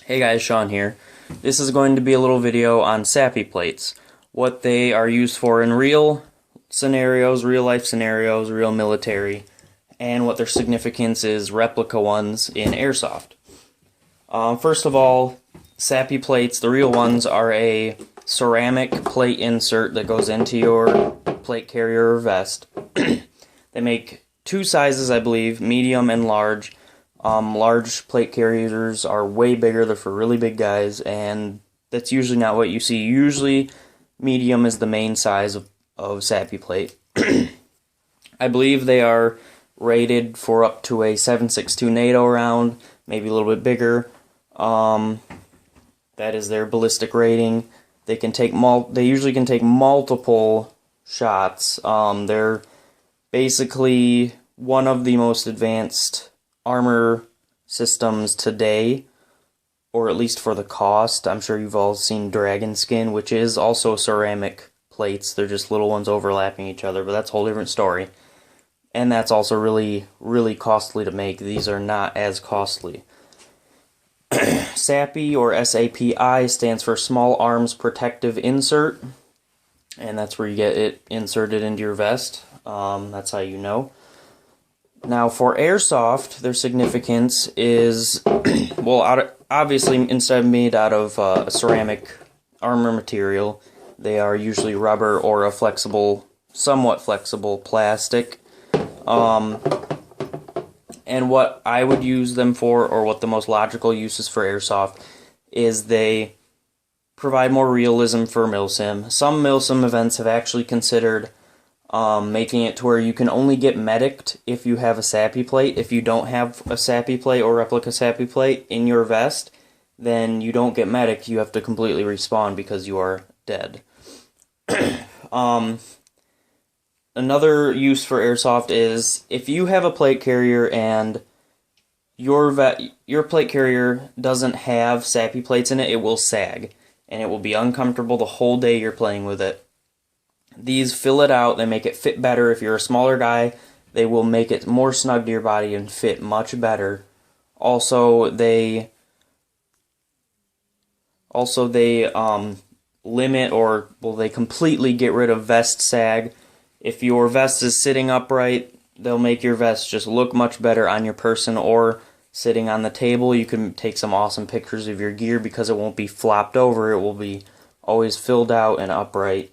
Hey guys, Sean here. This is going to be a little video on SAPI plates, what they are used for in real scenarios, real life scenarios, real military, and what their significance is replica ones in Airsoft. First of all, SAPI plates, the real ones, are a ceramic plate insert that goes into your plate carrier or vest. They make two sizes, I believe, medium and large. Large plate carriers are way bigger, they're for really big guys, and that's usually not what you see. Usually, medium is the main size of SAPI plate. I believe they are rated for up to a 7.62 NATO round, maybe a little bit bigger. That is their ballistic rating. They can take they usually can take multiple shots. They're basically one of the most advanced armor systems today, or at least for the cost. I'm sure you've all seen Dragon Skin, which is also ceramic plates. They're just little ones overlapping each other, but that's a whole different story. And that's also really, really costly to make. These are not as costly. SAPI, or SAPI, stands for Small Arms Protective Insert, and that's where you get it inserted into your vest. That's how you know. Now, for Airsoft, their significance is, well, obviously, instead of made out of a ceramic armor material, they are usually rubber or a flexible, somewhat flexible plastic. And what I would use them for, or what the most logical uses for Airsoft, is they provide more realism for milsim. Some milsim events have actually considered making it to where you can only get medicked if you have a SAPI plate. If you don't have a SAPI plate or Replica SAPI plate in your vest, then you don't get medicked. You have to completely respawn because you are dead. Another use for Airsoft is if you have a plate carrier and your plate carrier doesn't have SAPI plates in it, it will sag, and it will be uncomfortable the whole day you're playing with it. These fill it out, they make it fit better. If you're a smaller guy, they will make it more snug to your body and fit much better. Also, they limit, or, well, they completely get rid of vest sag. If your vest is sitting upright, they'll make your vest just look much better on your person, or sitting on the table. You can take some awesome pictures of your gear because it won't be flopped over. It will be always filled out and upright.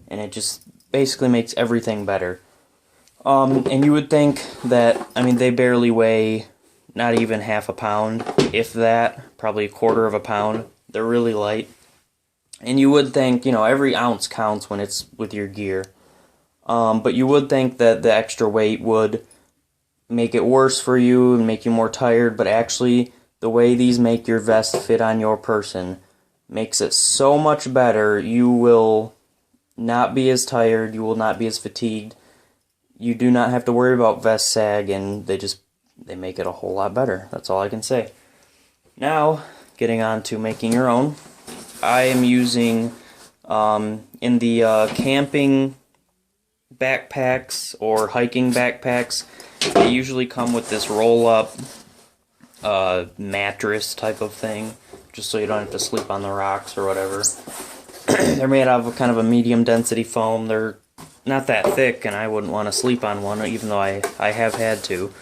And it just basically makes everything better. And you would think that, I mean, they barely weigh not even half a pound, if that, probably a quarter of a pound. They're really light. And you would think, you know, every ounce counts when it's with your gear. But you would think that the extra weight would make it worse for you and make you more tired, but actually, the way these make your vest fit on your person makes it so much better. You will not be as tired, you will not be as fatigued. You do not have to worry about vest sag, and they make it a whole lot better. That's all I can say. Now, getting on to making your own. I am using, in the camping backpacks or hiking backpacks, they usually come with this roll-up mattress type of thing, just so you don't have to sleep on the rocks or whatever. They're made out of kind of a medium density foam. They're not that thick, and I wouldn't want to sleep on one, even though I have had to.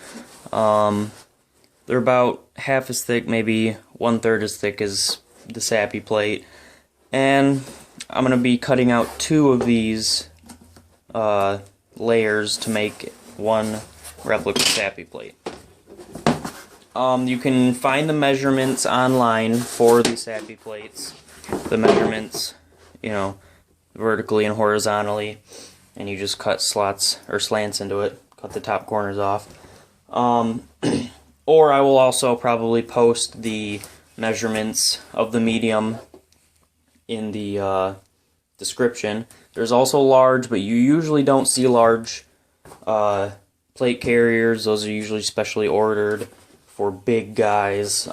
They're about half as thick, maybe 1/3 as thick as the SAPI plate. And I'm going to be cutting out 2 of these layers to make one replica SAPI plate. You can find the measurements online for the SAPI plates. The measurements, you know, vertically and horizontally, and you just cut slots or slants into it, cut the top corners off. Or I will also probably post the measurements of the medium in the description. There's also large, but you usually don't see large plate carriers. Those are usually specially ordered for big guys.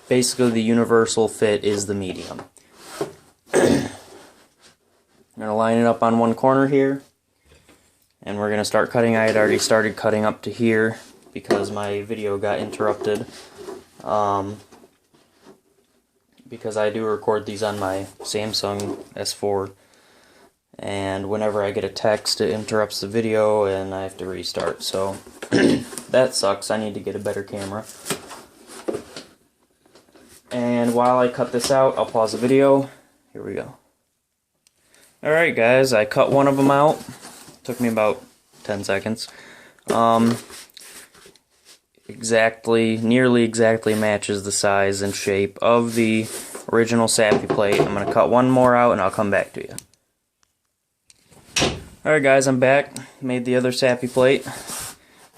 Basically, the universal fit is the medium. I'm going to line it up on one corner here, and we're going to start cutting. I had already started cutting up to here because my video got interrupted. because I do record these on my Samsung S4, and whenever I get a text it interrupts the video and I have to restart, so that sucks. I need to get a better camera. And while I cut this out, I'll pause the video. Here we go. Alright guys, I cut one of them out. Took me about 10 seconds. Nearly exactly matches the size and shape of the original SAPI plate. I'm going to cut one more out and I'll come back to you. Alright guys, I'm back. Made the other SAPI plate.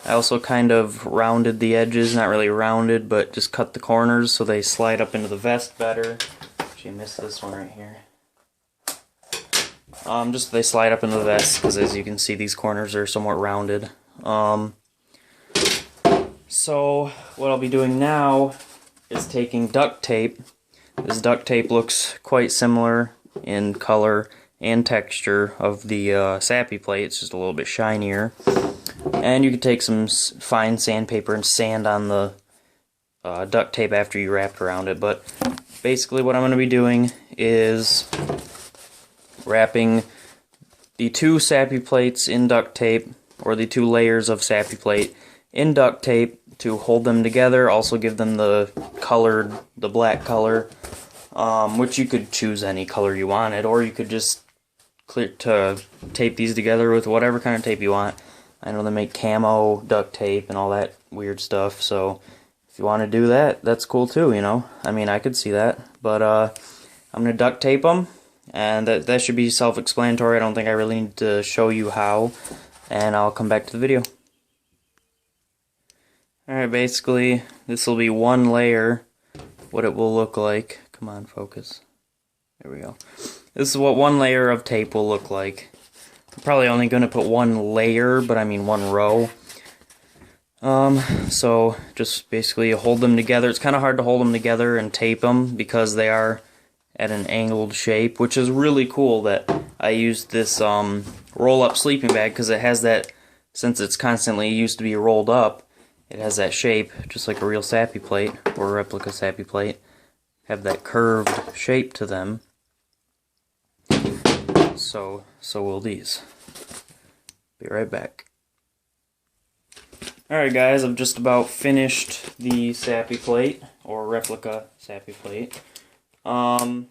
I also kind of rounded the edges, not really rounded, but just cut the corners so they slide up into the vest better. Actually, I missed this one right here. Just they slide up into the vest, because as you can see, these corners are somewhat rounded. So what I'll be doing now is taking duct tape. This duct tape looks quite similar in color and texture of the SAPI plate. It's just a little bit shinier. And you can take some fine sandpaper and sand on the duct tape after you wrap around it. But basically what I'm going to be doing is wrapping the two SAPI plates in duct tape, or the two layers of SAPI plate in duct tape to hold them together, also give them the black color, which you could choose any color you wanted, or you could just tape these together with whatever kind of tape you want. I know they make camo duct tape and all that weird stuff, so if you want to do that, that's cool too, you know. I mean, I could see that, but I'm going to duct tape them, and that should be self-explanatory. I don't think I really need to show you how, and I'll come back to the video. Alright, basically, this will be one layer, what it will look like. Come on, focus. There we go. This is what one layer of tape will look like. I'm probably only going to put one layer, but I mean one row. So just basically hold them together. It's kind of hard to hold them together and tape them because they are at an angled shape, which is really cool that I used this roll-up sleeping bag, because it has that, since it's constantly used to be rolled up, it has that shape, just like a real SAPI plate, or a replica SAPI plate, have that curved shape to them. So will these. Be right back. Alright guys, I've just about finished the SAPI plate, or replica SAPI plate. I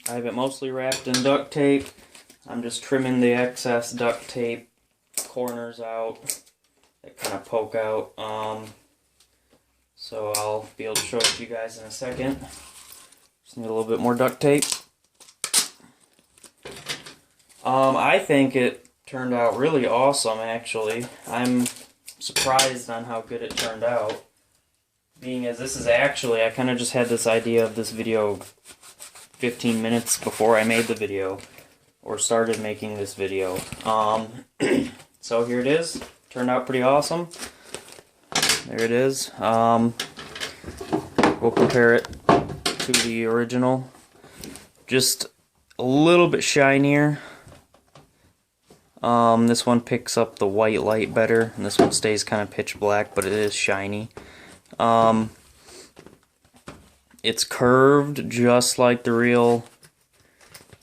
have it mostly wrapped in duct tape. I'm just trimming the excess duct tape corners out that kind of poke out. So I'll be able to show it to you guys in a second. Just need a little bit more duct tape. I think it turned out really awesome, actually. I'm surprised on how good it turned out. Being as this is actually, I kind of just had this idea of this video 15 minutes before I made the video, or started making this video. So here it is. Turned out pretty awesome. There it is. We'll compare it to the original. Just a little bit shinier. This one picks up the white light better, and this one stays kind of pitch black, but it is shiny. It's curved just like the real,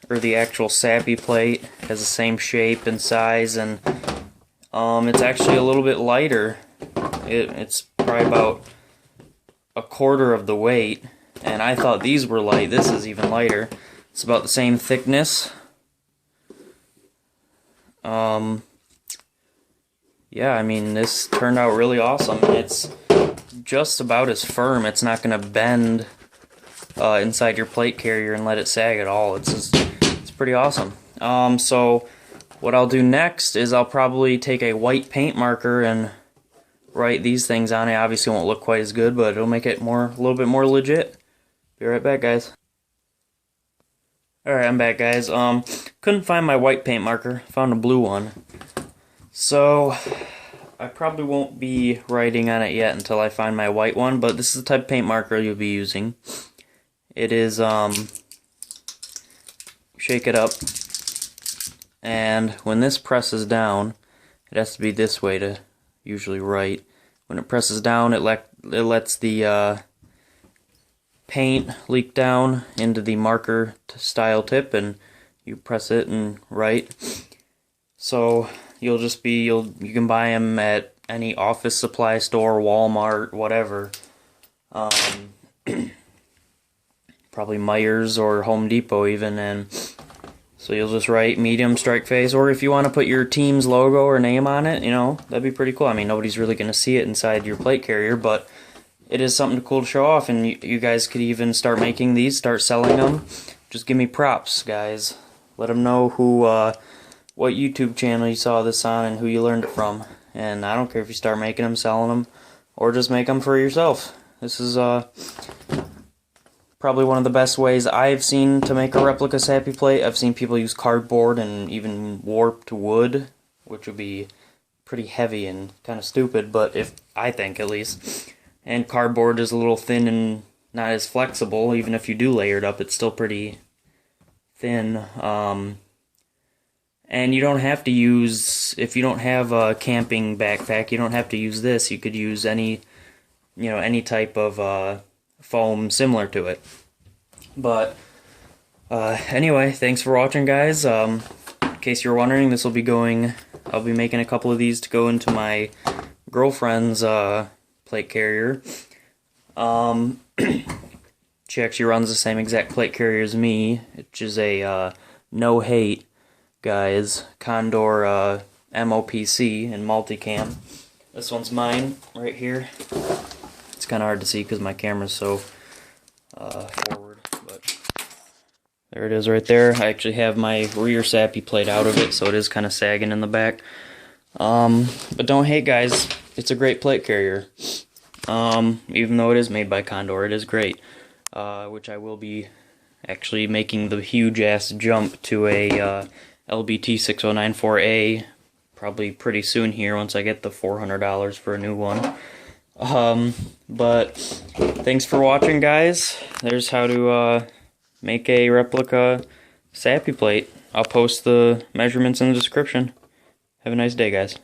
or the actual SAPI plate. It has the same shape and size, and it's actually a little bit lighter. It's probably about a quarter of the weight, and I thought these were light. This is even lighter. It's about the same thickness. Yeah, I mean, this turned out really awesome. It's just about as firm. It's not going to bend inside your plate carrier and let it sag at all. It's pretty awesome. So what I'll do next is I'll probably take a white paint marker and write these things on it. Obviously it won't look quite as good, but it'll make it a little bit more legit. Be right back, guys. Alright, I'm back, guys. Couldn't find my white paint marker. Found a blue one. So I probably won't be writing on it yet until I find my white one, but this is the type of paint marker you'll be using. It is, shake it up, and when this presses down, it has to be this way to usually write. When it presses down, it lets the paint leak down into the marker style tip, and you press it and write. So you can buy them at any office supply store, Walmart, whatever. Probably Myers or Home Depot even, and so you'll just write medium strike face, or if you want to put your team's logo or name on it, you know, that'd be pretty cool. I mean, nobody's really going to see it inside your plate carrier, but it is something cool to show off, and you guys could even start making these, start selling them. Just give me props, guys. Let them know what YouTube channel you saw this on and who you learned it from. And I don't care if you start making them, selling them, or just make them for yourself. This is probably one of the best ways I've seen to make a replica SAPI plate. I've seen people use cardboard and even warped wood, which would be pretty heavy and kind of stupid, but I think at least. And cardboard is a little thin and not as flexible. Even if you do layer it up, it's still pretty thin. And you don't have to use, if you don't have a camping backpack, you don't have to use this. You could use any type of foam similar to it. But anyway, thanks for watching, guys. In case you're wondering, I'll be making a couple of these to go into my girlfriend's plate carrier. She actually runs the same exact plate carrier as me, which is a No Hate, guys, Condor MOPC and multicam. This one's mine right here. It's kind of hard to see because my camera's so forward, but there it is right there. I actually have my rear SAPI plate out of it, so it is kind of sagging in the back. But don't hate, guys. It's a great plate carrier. Even though it is made by Condor, it is great. Which I will be actually making the huge ass jump to a LBT 6094A probably pretty soon here once I get the $400 for a new one. But thanks for watching, guys. There's how to make a replica SAPI plate. I'll post the measurements in the description. Have a nice day, guys.